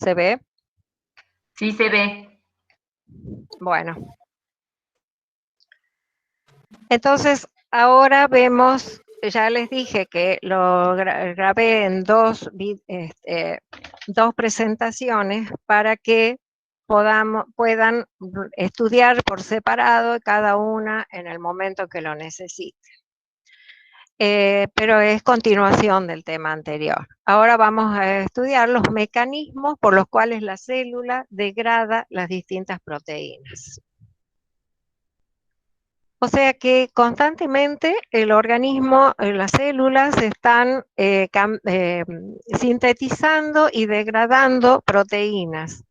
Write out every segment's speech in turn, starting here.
¿Se ve? Sí, se ve. Bueno. Entonces, ahora vemos, ya les dije que lo grabé en dos presentaciones para que puedan estudiar por separado cada una en el momento que lo necesiten. Pero es continuación del tema anterior. Ahora vamos a estudiar los mecanismos por los cuales la célula degrada las distintas proteínas. O sea que constantemente el organismo, las células están sintetizando y degradando proteínas.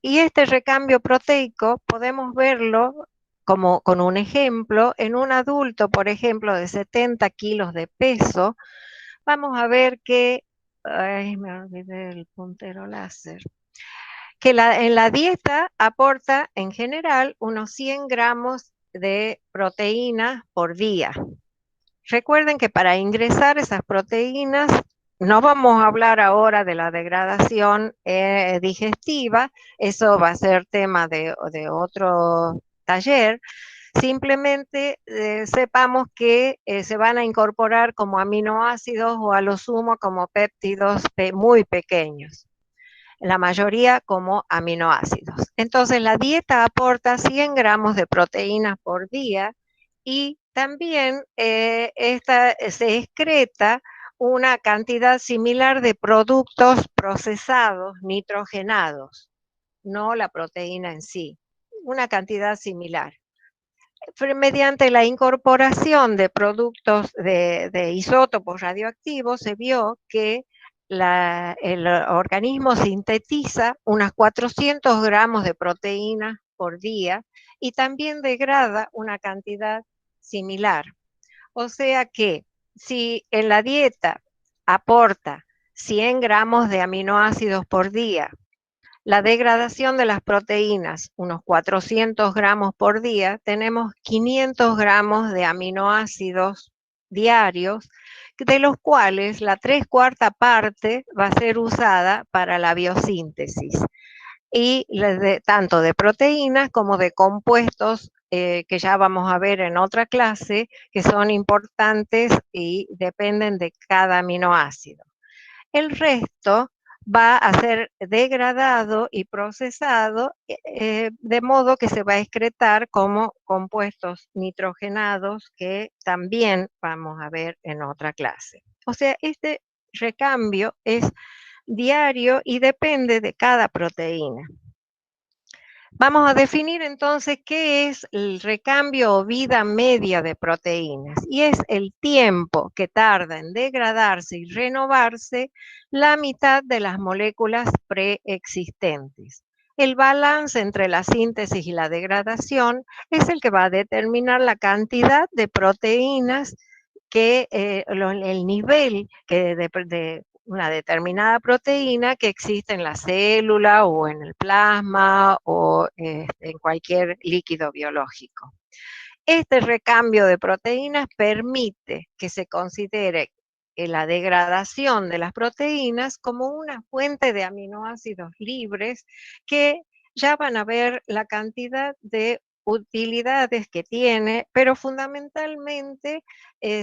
Y este recambio proteico podemos verlo como con un ejemplo en un adulto, por ejemplo, de 70 kilos de peso. Vamos a ver que, ay, me olvidé el puntero láser, que en la dieta aporta en general unos 100 gramos de proteínas por día. Recuerden que para ingresar esas proteínas, no vamos a hablar ahora de la degradación digestiva, eso va a ser tema de otro taller. Simplemente sepamos que se van a incorporar como aminoácidos o a lo sumo como péptidos muy pequeños, la mayoría como aminoácidos. Entonces la dieta aporta 100 gramos de proteínas por día y también se excreta una cantidad similar de productos procesados nitrogenados, no la proteína en sí, una cantidad similar. Mediante la incorporación de productos de isótopos radioactivos se vio que el organismo sintetiza unas 400 gramos de proteínas por día y también degrada una cantidad similar. O sea que si en la dieta aporta 100 gramos de aminoácidos por día, la degradación de las proteínas, unos 400 gramos por día, tenemos 500 gramos de aminoácidos diarios, de los cuales la 3/4 parte va a ser usada para la biosíntesis, y tanto de proteínas como de compuestos que ya vamos a ver en otra clase, que son importantes y dependen de cada aminoácido. El resto va a ser degradado y procesado de modo que se va a excretar como compuestos nitrogenados, que también vamos a ver en otra clase. O sea, este recambio es diario y depende de cada proteína. Vamos a definir entonces qué es el recambio o vida media de proteínas, y es el tiempo que tarda en degradarse y renovarse la mitad de las moléculas preexistentes. El balance entre la síntesis y la degradación es el que va a determinar la cantidad de proteínas el nivel de una determinada proteína que existe en la célula o en el plasma o en cualquier líquido biológico. Este recambio de proteínas permite que se considere la degradación de las proteínas como una fuente de aminoácidos libres que ya van a ver la cantidad de utilidades que tiene, pero fundamentalmente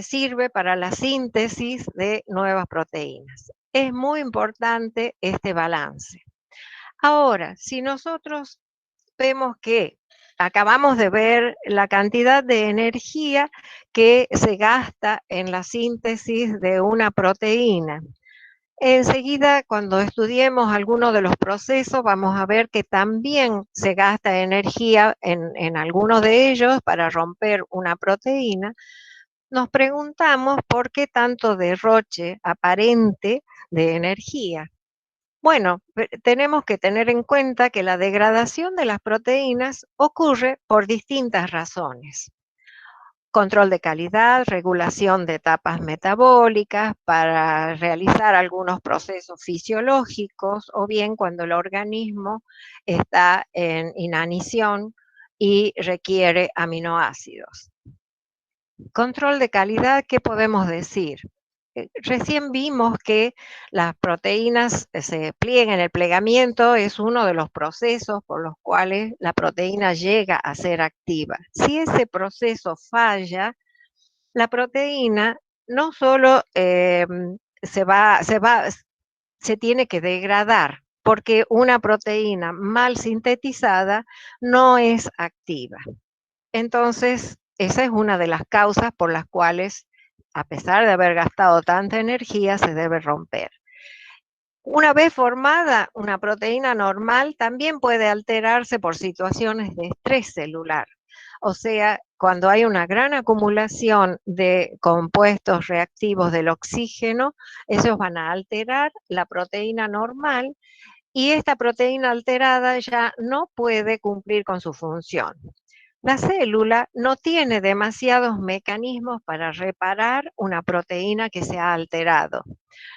sirve para la síntesis de nuevas proteínas. Es muy importante este balance. Ahora, si nosotros vemos que acabamos de ver la cantidad de energía que se gasta en la síntesis de una proteína, enseguida, cuando estudiemos alguno de los procesos, vamos a ver que también se gasta energía en algunos de ellos para romper una proteína. Nos preguntamos por qué tanto derroche aparente de energía. Bueno, tenemos que tener en cuenta que la degradación de las proteínas ocurre por distintas razones. Control de calidad, regulación de etapas metabólicas para realizar algunos procesos fisiológicos, o bien cuando el organismo está en inanición y requiere aminoácidos. Control de calidad, ¿qué podemos decir? recién vimos que las proteínas se pliegan, el plegamiento es uno de los procesos por los cuales la proteína llega a ser activa. Si ese proceso falla, la proteína no solo se tiene que degradar, porque una proteína mal sintetizada no es activa. Entonces, esa es una de las causas por las cuales, a pesar de haber gastado tanta energía, se debe romper. Una vez formada, una proteína normal también puede alterarse por situaciones de estrés celular. O sea, cuando hay una gran acumulación de compuestos reactivos del oxígeno, esos van a alterar la proteína normal y esta proteína alterada ya no puede cumplir con su función. La célula no tiene demasiados mecanismos para reparar una proteína que se ha alterado.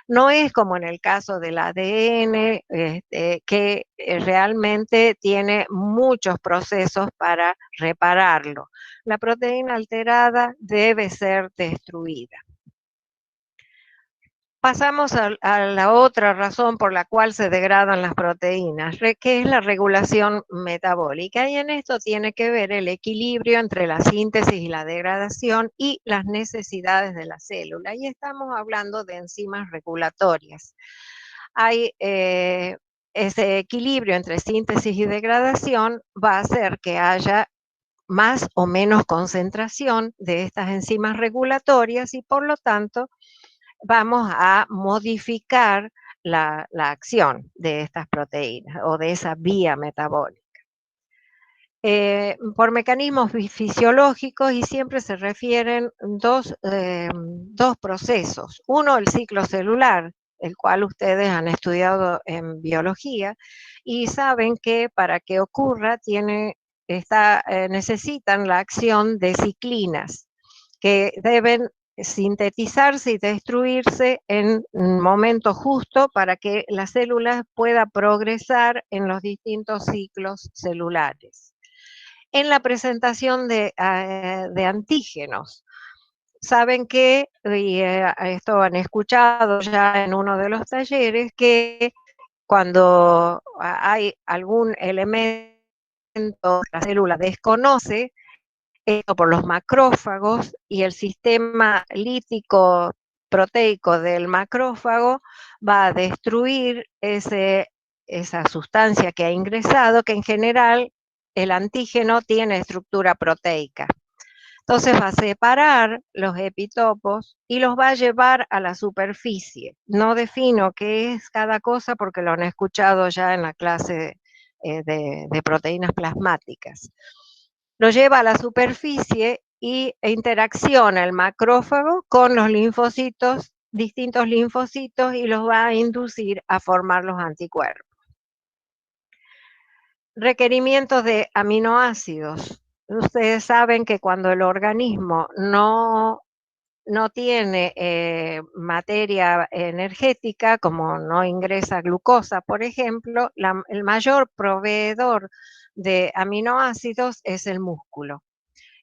No es como en el caso del ADN, que realmente tiene muchos procesos para repararlo. La proteína alterada debe ser destruida. Pasamos a la otra razón por la cual se degradan las proteínas, que es la regulación metabólica. Y en esto tiene que ver el equilibrio entre la síntesis y la degradación y las necesidades de la célula. Y estamos hablando de enzimas regulatorias. Hay ese equilibrio entre síntesis y degradación va a hacer que haya más o menos concentración de estas enzimas regulatorias y por lo tanto vamos a modificar la acción de estas proteínas o de esa vía metabólica. Por mecanismos fisiológicos y siempre se refieren dos procesos. Uno, el ciclo celular, el cual ustedes han estudiado en biología y saben que para que ocurra necesitan la acción de ciclinas que deben sintetizarse y destruirse en un momento justo para que la célula pueda progresar en los distintos ciclos celulares. En la presentación de antígenos, saben que, y esto han escuchado ya en uno de los talleres, que cuando hay algún elemento que la célula desconoce, esto por los macrófagos y el sistema lítico proteico del macrófago va a destruir esa sustancia que ha ingresado, que en general el antígeno tiene estructura proteica. Entonces va a separar los epitopos y los va a llevar a la superficie. No defino qué es cada cosa porque lo han escuchado ya en la clase de proteínas plasmáticas. Lo lleva a la superficie e interacciona el macrófago con los linfocitos, distintos linfocitos, y los va a inducir a formar los anticuerpos. Requerimientos de aminoácidos. Ustedes saben que cuando el organismo no tiene materia energética, como no ingresa glucosa, por ejemplo, el mayor proveedor de aminoácidos es el músculo.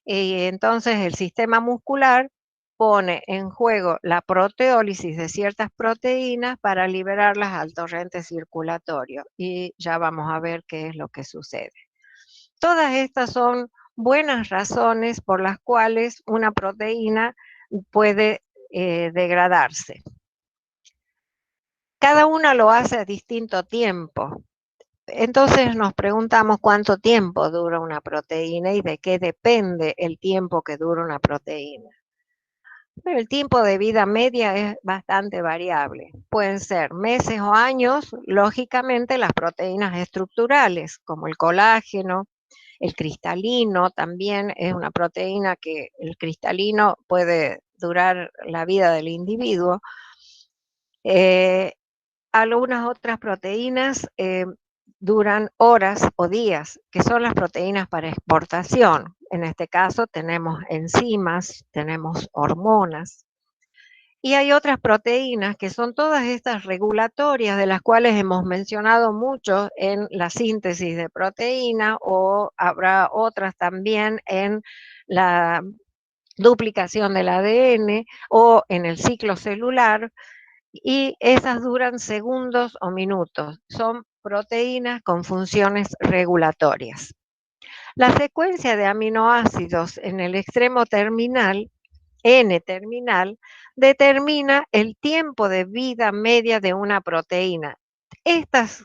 Y entonces el sistema muscular pone en juego la proteólisis de ciertas proteínas para liberarlas al torrente circulatorio. Y ya vamos a ver qué es lo que sucede. Todas estas son buenas razones por las cuales una proteína puede degradarse. Cada una lo hace a distinto tiempo. Entonces nos preguntamos cuánto tiempo dura una proteína y de qué depende el tiempo que dura una proteína. Pero el tiempo de vida media es bastante variable. Pueden ser meses o años, lógicamente las proteínas estructurales, como el colágeno, el cristalino también es una proteína que el cristalino puede durar la vida del individuo. Algunas otras proteínas duran horas o días, que son las proteínas para exportación. En este caso tenemos enzimas, tenemos hormonas. Y hay otras proteínas que son todas estas regulatorias de las cuales hemos mencionado mucho en la síntesis de proteína, o habrá otras también en la duplicación del ADN o en el ciclo celular, y esas duran segundos o minutos. Son proteínas con funciones regulatorias. La secuencia de aminoácidos en el extremo terminal, N-terminal, determina el tiempo de vida media de una proteína. Estas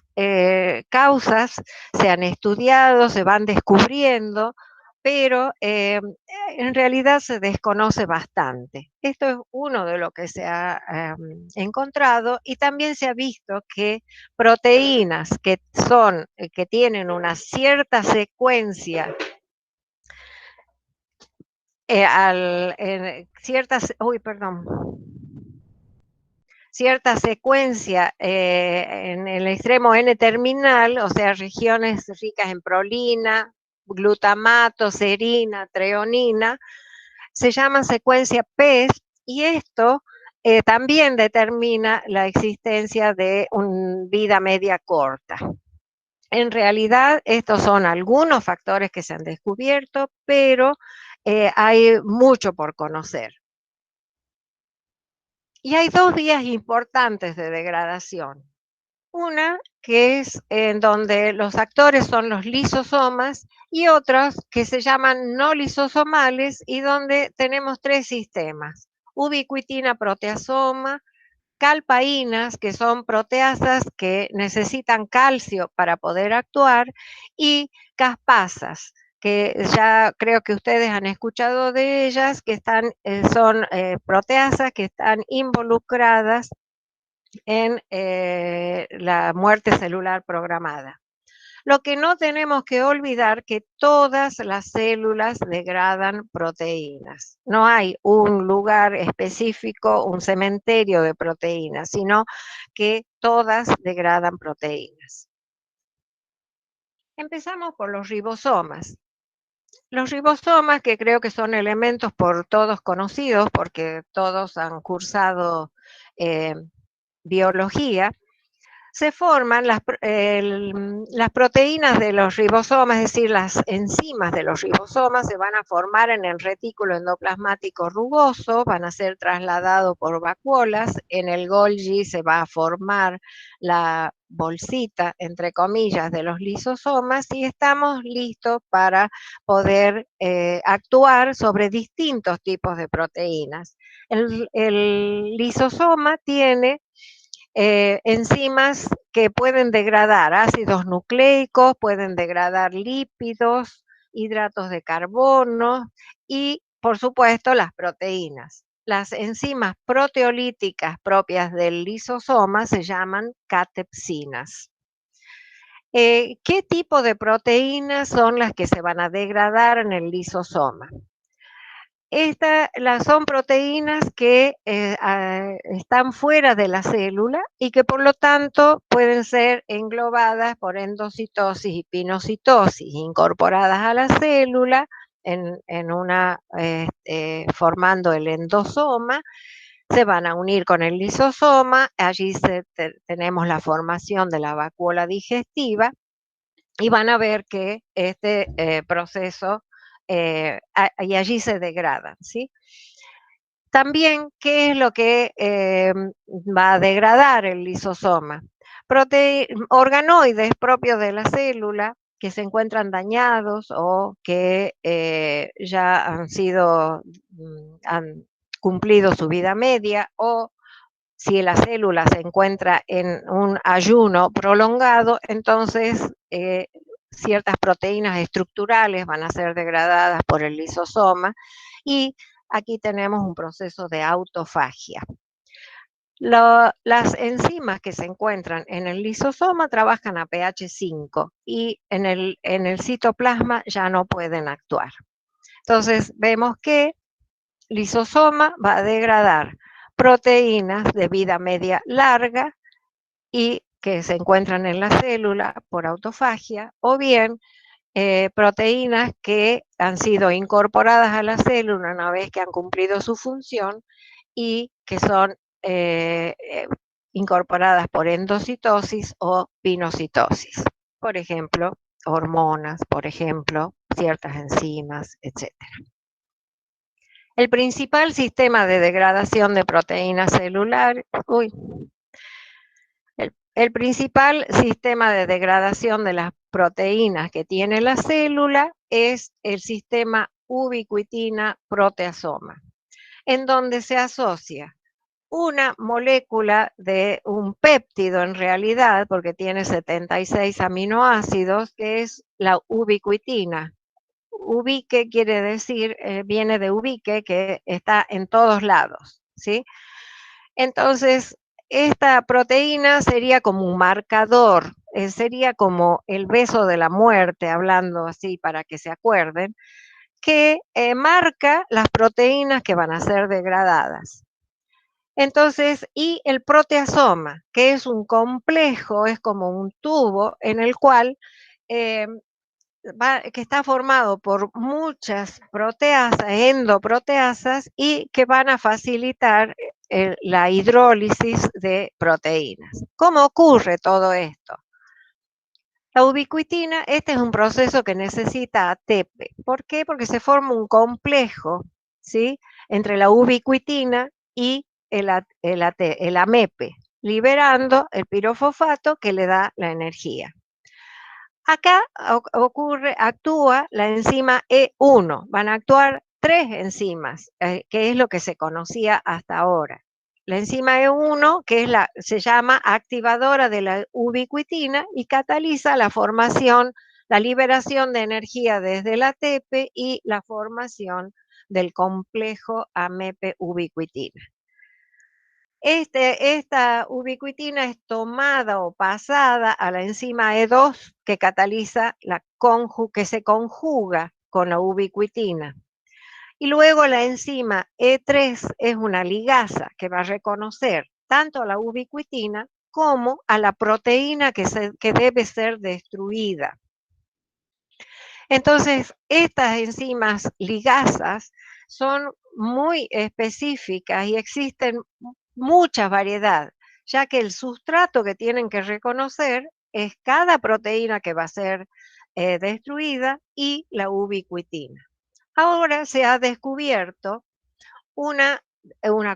causas se han estudiado, se van descubriendo, pero en realidad se desconoce bastante. Esto es uno de lo que se ha encontrado, y también se ha visto que proteínas que tienen una cierta secuencia cierta secuencia en el extremo N-terminal, o sea, regiones ricas en prolina, glutamato, serina, treonina, se llama secuencia PES, y esto también determina la existencia de una vida media corta. En realidad, estos son algunos factores que se han descubierto, pero hay mucho por conocer. Y hay dos vías importantes de degradación. Una que es en donde los actores son los lisosomas, y otras que se llaman no lisosomales, y donde tenemos tres sistemas: ubiquitina proteasoma, calpaínas, que son proteasas que necesitan calcio para poder actuar, y caspasas, que ya creo que ustedes han escuchado de ellas, que son proteasas que están involucradas en la muerte celular programada. Lo que no tenemos que olvidar que todas las células degradan proteínas. No hay un lugar específico, un cementerio de proteínas, sino que todas degradan proteínas. Empezamos por los ribosomas. Los ribosomas, que creo que son elementos por todos conocidos, porque todos han cursado biología, se forman las proteínas de los ribosomas, es decir, las enzimas de los ribosomas se van a formar en el retículo endoplasmático rugoso, van a ser trasladados por vacuolas, en el Golgi se va a formar la bolsita, entre comillas, de los lisosomas, y estamos listos para poder actuar sobre distintos tipos de proteínas. El lisosoma tiene enzimas que pueden degradar ácidos nucleicos, pueden degradar lípidos, hidratos de carbono y, por supuesto, las proteínas. Las enzimas proteolíticas propias del lisosoma se llaman catepsinas. ¿Qué tipo de proteínas son las que se van a degradar en el lisosoma? Son proteínas que están fuera de la célula y que por lo tanto pueden ser englobadas por endocitosis y pinocitosis, incorporadas a la célula formando el endosoma. Se van a unir con el lisosoma, allí tenemos la formación de la vacuola digestiva, y van a ver que este proceso y allí se degradan, ¿sí? También, ¿qué es lo que va a degradar el lisosoma? Organoides propios de la célula que se encuentran dañados o que ya han cumplido su vida media, o si la célula se encuentra en un ayuno prolongado, entonces ciertas proteínas estructurales van a ser degradadas por el lisosoma, y aquí tenemos un proceso de autofagia. Las enzimas que se encuentran en el lisosoma trabajan a pH 5 y en el citoplasma ya no pueden actuar. Entonces vemos que lisosoma va a degradar proteínas de vida media larga y que se encuentran en la célula por autofagia, o bien proteínas que han sido incorporadas a la célula una vez que han cumplido su función y que son incorporadas por endocitosis o pinocitosis. Por ejemplo, hormonas, por ejemplo, ciertas enzimas, etc. El principal sistema de degradación de proteínas celulares, el principal sistema de degradación de las proteínas que tiene la célula es el sistema ubiquitina-proteasoma, en donde se asocia una molécula de un péptido en realidad, porque tiene 76 aminoácidos, que es la ubiquitina. Ubique quiere decir, viene de ubique, que está en todos lados, ¿sí? Entonces, esta proteína sería como un marcador, sería como el beso de la muerte, hablando así para que se acuerden, que marca las proteínas que van a ser degradadas. Entonces, y el proteasoma, que es un complejo, es como un tubo en el cual eh, que está formado por muchas proteasas, endoproteasas, y que van a facilitar la hidrólisis de proteínas. ¿Cómo ocurre todo esto? La ubiquitina, este es un proceso que necesita ATP. ¿Por qué? Porque se forma un complejo, ¿sí?, entre la ubiquitina y el AMP, liberando el pirofosfato que le da la energía. Acá actúa la enzima E1, van a actuar tres enzimas, que es lo que se conocía hasta ahora. La enzima E1, que es se llama activadora de la ubiquitina y cataliza la formación, la liberación de energía desde el ATP y la formación del complejo AMP-ubiquitina. Esta ubiquitina es tomada o pasada a la enzima E2 que cataliza que se conjuga con la ubiquitina. Y luego la enzima E3 es una ligasa que va a reconocer tanto a la ubiquitina como a la proteína que debe ser destruida. Entonces, estas enzimas ligasas son muy específicas y existen mucha variedad, ya que el sustrato que tienen que reconocer es cada proteína que va a ser destruida y la ubiquitina. Ahora se ha descubierto una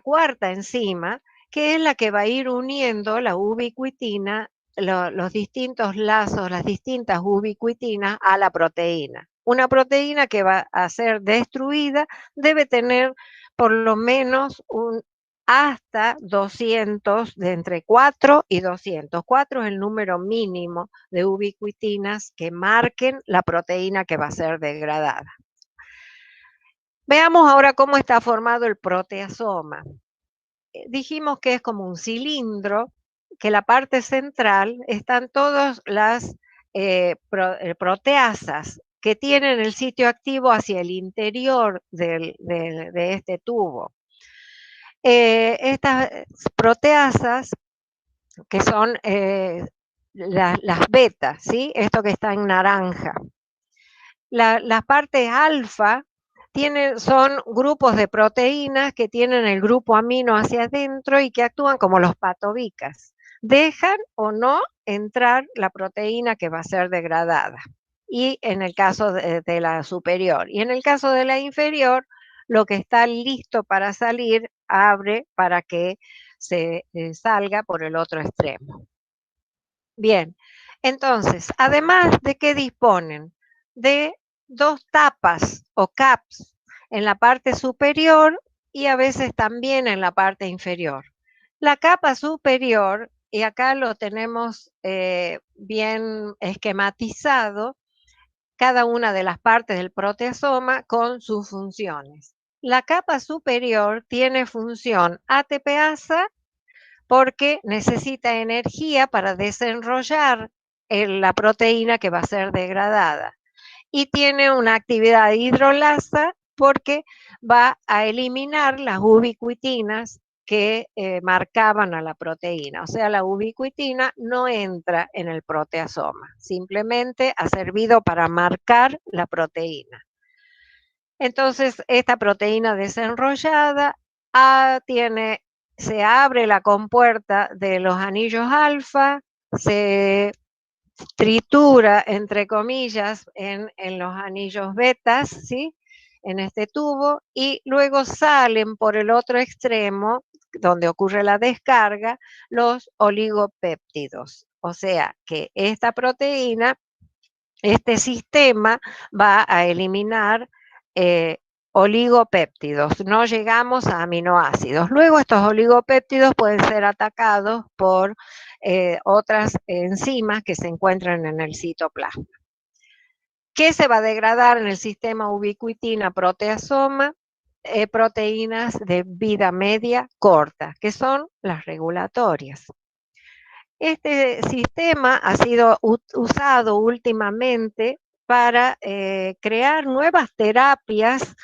cuarta enzima, que es la que va a ir uniendo la ubiquitina, los distintos lazos, las distintas ubiquitinas a la proteína. Una proteína que va a ser destruida debe tener por lo menos hasta 200, de entre 4 y 200. 4 es el número mínimo de ubiquitinas que marquen la proteína que va a ser degradada. Veamos ahora cómo está formado el proteasoma. Dijimos que es como un cilindro, que la parte central están todas las proteasas que tienen el sitio activo hacia el interior de este tubo. Estas proteasas, que son las betas, ¿sí?, esto que está en naranja. Las partes alfa son grupos de proteínas que tienen el grupo amino hacia adentro y que actúan como los patobicas. Dejan o no entrar la proteína que va a ser degradada. Y en el caso de la superior. Y en el caso de la inferior, lo que está listo para salir abre para que se salga por el otro extremo. Bien, entonces, además de que disponen de dos tapas o caps en la parte superior y a veces también en la parte inferior. La capa superior, y acá lo tenemos bien esquematizado, cada una de las partes del proteasoma con sus funciones. La capa superior tiene función ATPasa porque necesita energía para desenrollar la proteína que va a ser degradada. Y tiene una actividad hidrolasa porque va a eliminar las ubiquitinas que marcaban a la proteína. O sea, la ubiquitina no entra en el proteasoma, simplemente ha servido para marcar la proteína. Entonces, esta proteína desenrollada se abre la compuerta de los anillos alfa, se tritura, entre comillas, en los anillos betas, ¿sí?, en este tubo y luego salen por el otro extremo, donde ocurre la descarga, los oligopéptidos. O sea que esta proteína, este sistema va a eliminar oligopéptidos, no llegamos a aminoácidos. Luego estos oligopéptidos pueden ser atacados por otras enzimas que se encuentran en el citoplasma. ¿Qué se va a degradar en el sistema ubiquitina proteasoma? Proteínas de vida media corta, que son las regulatorias. Este sistema ha sido usado últimamente para crear nuevas terapias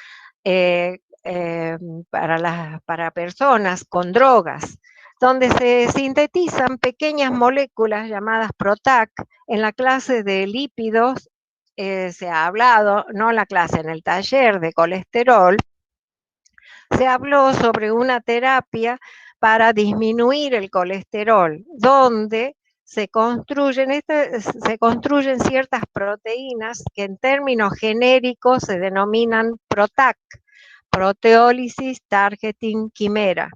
para personas con drogas, donde se sintetizan pequeñas moléculas llamadas PROTAC. En la clase de lípidos se ha hablado, no en la clase, en el taller de colesterol, se habló sobre una terapia para disminuir el colesterol, donde se construyen ciertas proteínas que en términos genéricos se denominan PROTAC, Proteolysis Targeting Chimera.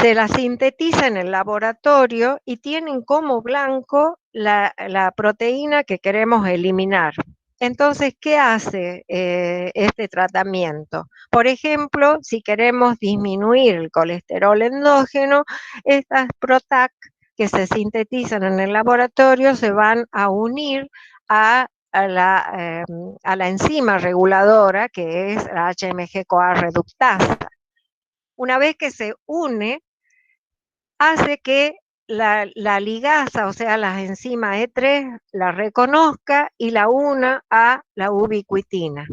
Se la sintetiza en el laboratorio y tienen como blanco la proteína que queremos eliminar. Entonces, ¿qué hace este tratamiento? Por ejemplo, si queremos disminuir el colesterol endógeno, estas PROTAC que se sintetizan en el laboratorio se van a unir a la enzima reguladora que es la HMG-CoA reductasa. Una vez que se une, hace que la ligasa, o sea, la enzima E3, la reconozca y la una a la ubiquitina.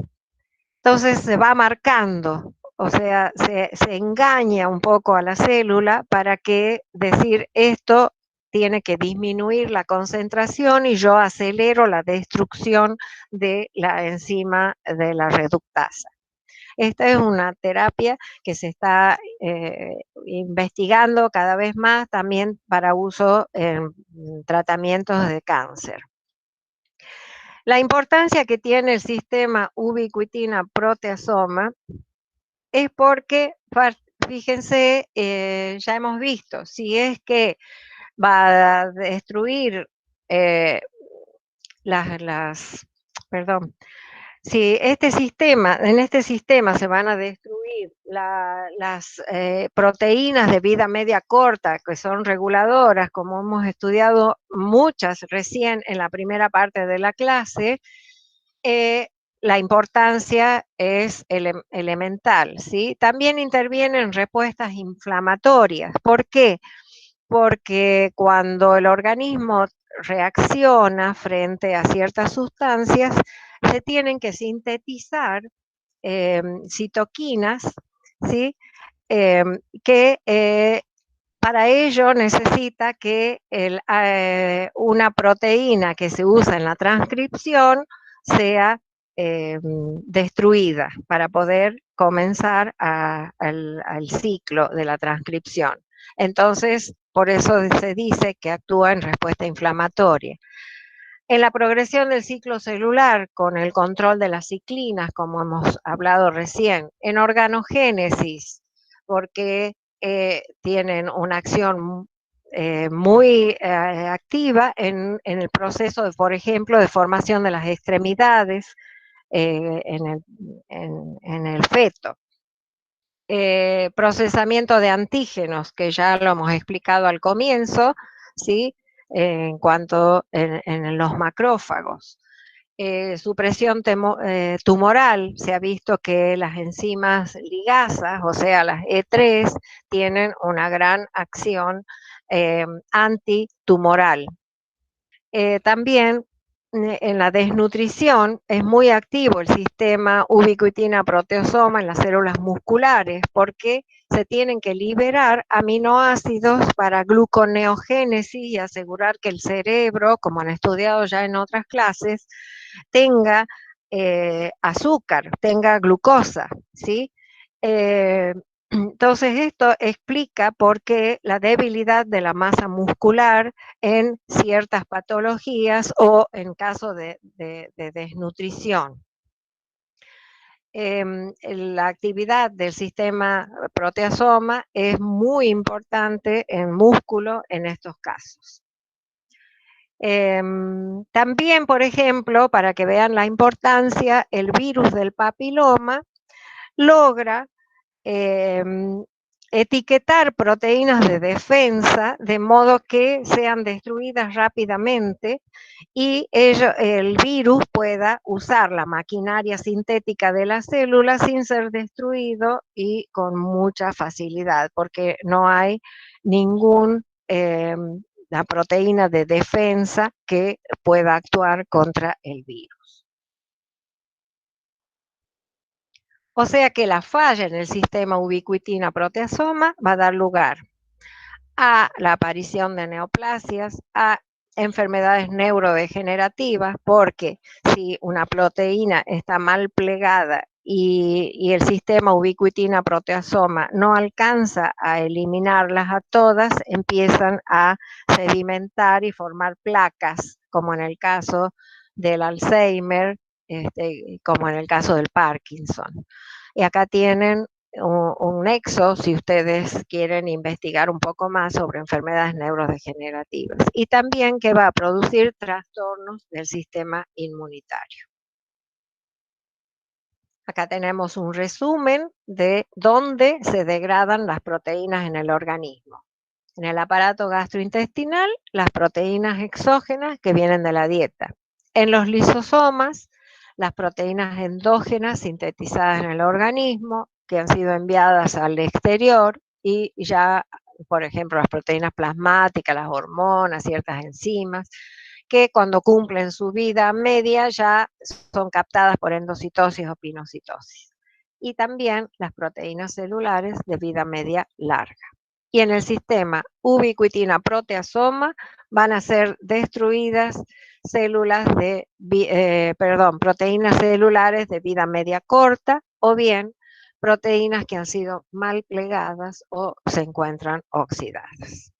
Entonces se va marcando, o sea, se engaña un poco a la célula para que decir esto tiene que disminuir la concentración y yo acelero la destrucción de la enzima de la reductasa. Esta es una terapia que se está investigando cada vez más también para uso en tratamientos de cáncer. La importancia que tiene el sistema ubiquitina proteasoma es porque, fíjense, ya hemos visto, si es que va a destruir perdón, si en este sistema se van a destruir las proteínas de vida media corta, que son reguladoras, como hemos estudiado muchas recién en la primera parte de la clase, la importancia es elemental, ¿sí? También intervienen respuestas inflamatorias. ¿Por qué? Porque cuando el organismo reacciona frente a ciertas sustancias, se tienen que sintetizar citoquinas, ¿sí? Que para ello necesita que una proteína que se usa en la transcripción sea destruida para poder comenzar al ciclo de la transcripción. Entonces, por eso se dice que actúa en respuesta inflamatoria. En la progresión del ciclo celular, con el control de las ciclinas, como hemos hablado recién, en organogénesis, porque tienen una acción muy activa en el proceso, por ejemplo, de formación de las extremidades en el feto. Procesamiento de antígenos, que ya lo hemos explicado al comienzo, ¿sí? En cuanto en los macrófagos. Supresión tumoral, se ha visto que las enzimas ligasas, o sea, las E3, tienen una gran acción antitumoral. También en la desnutrición es muy activo el sistema ubiquitina proteasoma en las células musculares porque se tienen que liberar aminoácidos para gluconeogénesis y asegurar que el cerebro, como han estudiado ya en otras clases, tenga azúcar, tenga glucosa, ¿sí? Entonces esto explica por qué la debilidad de la masa muscular en ciertas patologías o en caso de desnutrición. la actividad del sistema proteasoma es muy importante en músculo en estos casos. También, por ejemplo, para que vean la importancia, el virus del papiloma logra etiquetar proteínas de defensa de modo que sean destruidas rápidamente y el virus pueda usar la maquinaria sintética de la célula sin ser destruido y con mucha facilidad, porque no hay ninguna proteína de defensa que pueda actuar contra el virus. O sea que la falla en el sistema ubiquitina proteasoma va a dar lugar a la aparición de neoplasias, a enfermedades neurodegenerativas, porque si una proteína está mal plegada y el sistema ubiquitina proteasoma no alcanza a eliminarlas a todas, empiezan a sedimentar y formar placas, como en el caso del Alzheimer, como en el caso del Parkinson. Y acá tienen un nexo si ustedes quieren investigar un poco más sobre enfermedades neurodegenerativas y también que va a producir trastornos del sistema inmunitario. Acá tenemos un resumen de dónde se degradan las proteínas en el organismo. En el aparato gastrointestinal, las proteínas exógenas que vienen de la dieta. En los lisosomas, las proteínas endógenas sintetizadas en el organismo, que han sido enviadas al exterior y ya, por ejemplo, las proteínas plasmáticas, las hormonas, ciertas enzimas, que cuando cumplen su vida media ya son captadas por endocitosis o pinocitosis. Y también las proteínas celulares de vida media larga. Y en el sistema ubiquitina proteasoma van a ser destruidas proteínas celulares de vida media corta o bien proteínas que han sido mal plegadas o se encuentran oxidadas.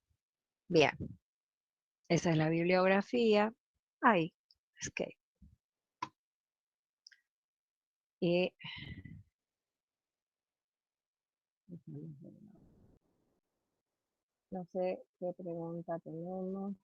Bien, esa es la bibliografía. Ahí, escape. Y no sé qué pregunta tenemos.